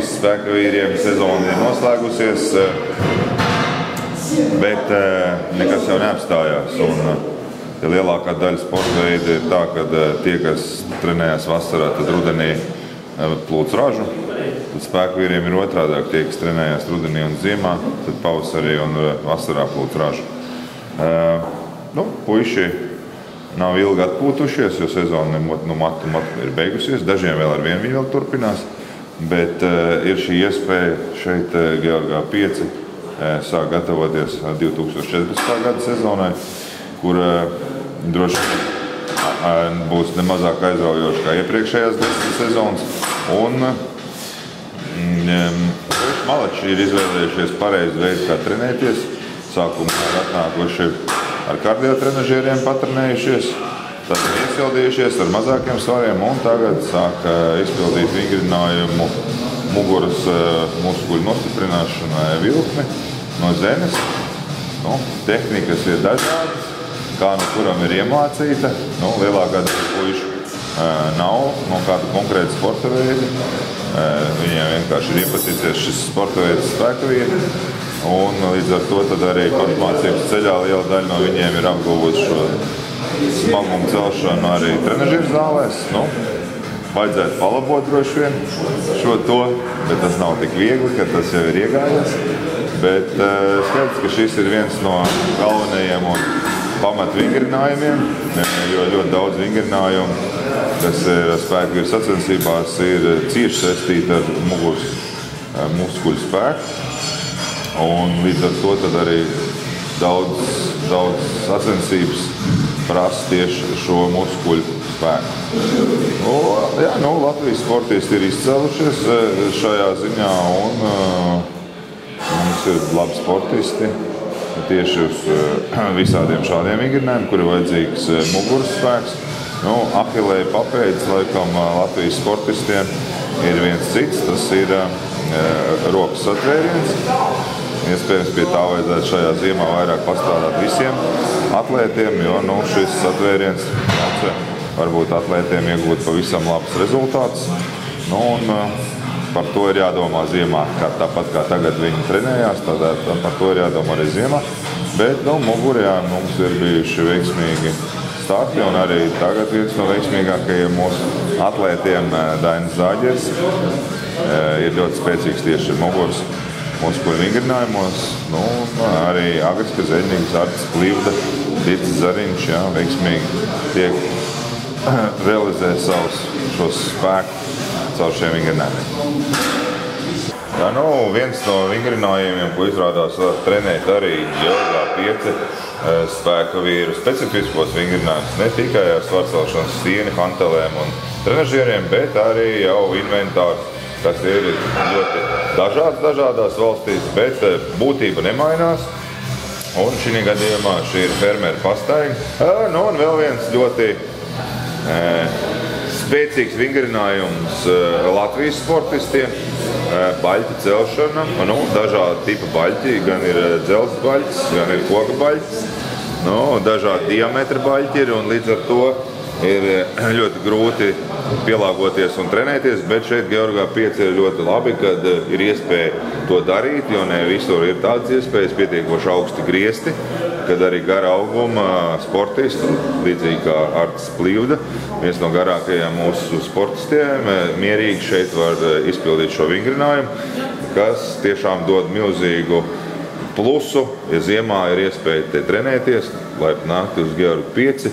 Latvijas spēka vīriem sezona ir noslēgusies, bet nekas jau neapstājās. Ja lielākā daļa sporta veida ir tā, ka tie, kas trenējās vasarā, tad rudenī plūc ražu. Tad spēka vīriem ir otrādāk. Tie, kas trenējās rudenī un ziemā, tad pavasarī un vasarā plūc ražu. Puiši nav ilgi atpūtušies, jo sezona matu ir beigusies. Dažiem vēl ar vienu vēl turpinās. Bet ir šī iespēja šeit Georgā 5 sāk gatavoties 2014. Gada sezonai, kur droši būs nemazāk aizraujoši kā iepriekšējās 10 sezonas. Un malači ir izvēlējušies pareizi veidu, kā trenēties. Sākumā ir atnākuši ar kardiotrenažieriem patrenējušies, tad ir iesildījušies ar mazākiem svariem un tagad sāk izpildīt vingrinājumu muguras muskuļu nostiprināšanai vilkni no zemes. Tehnikas ir dažādas, kā no kuram ir iemācīta. Lielākā daļa puišu nav no kāda konkrēta sporta veida. Viņiem vienkārši ir iepaticies šis sporta veids spēka vīri. Un līdz ar to tad arī pašmācības ceļā liela daļa no viņiem ir apguvusi šo smagumu celšanu arī trenažieru zālēs. Vajadzētu palabot droši vien bet tas nav tik viegli, ka tas jau ir iegājies. Bet skaidrs, ka šis ir viens no galvenajiem un pamat vingrinājumiem, jo ļoti daudz vingrinājumu, kas ir spēka vīru sacensībās, ir cieši saistīti ar muguras muskuļu spēku. Un līdz ar to tad arī daudz sacensības prasa tieši šo muskuļu spēku. Latvijas sportisti ir izcēlušies šajā ziņā un mums ir labi sportisti tieši uz visādiem šādiem vingrinājumiem, kur ir vajadzīgs muguras spēks. Ahilēja papēdis laikam Latvijas sportistiem ir viens cits, tas ir rokas satvēriens. Iespējams, pie tā vajadzētu šajā ziemā vairāk pastrādāt visiem atlētiem, jo šis satvēriens varbūt atlētiem iegūt pavisam labs rezultāts. Par to ir jādomā ziemā, tāpat kā tagad viņi trenējās, par to ir jādomā arī ziemā. Bet mugurā mums ir bijuši veiksmīgi starti, un arī tagad viens no veiksmīgākajiem mūsu atlētiem Dainis Zāģers ir ļoti spēcīgs tieši muguras muskuļu vingrinājumos. Arī Agris Kazeļnieks, Artis Plivda, Dicis Zariņš veiksmīgi tiek realizē šos spēku caur šiem vingrinājumiem. Viens no vingrinājumiem, ko izrādās var trenēt arī Georgā 5 spēka vīru specifiskos vingerinājumus, ne tikai ar svarcelšanas stieni, hantelēm un trenažieriem, bet arī jau inventārs, kas ir ļoti dažādās valstīs, bet būtība nemainās. Un šī gadījumā šī ir fermera pastaiga. Un vēl viens ļoti spēcīgs vingrinājums Latvijas sportistiem. Baļķu celšana, dažādi tipa baļķi, gan ir dzelzs baļķis, gan ir koka baļķis. Dažādi diametra baļķi ir, un līdz ar to ir ļoti grūti pielāgoties un trenēties, bet šeit Georgā 5 ir ļoti labi, kad ir iespēja to darīt, jo ne visur ir tādas iespējas, pietiekoši augsti griesti, kad arī gara auguma sportisti, līdzīgi kā Artis Plivda, viens no garākajiem mūsu sportistiem, mierīgi šeit var izpildīt šo vingrinājumu, kas tiešām dod milzīgu plusu, ja ziemā ir iespēja te trenēties, lai nāktu uz Georgu 5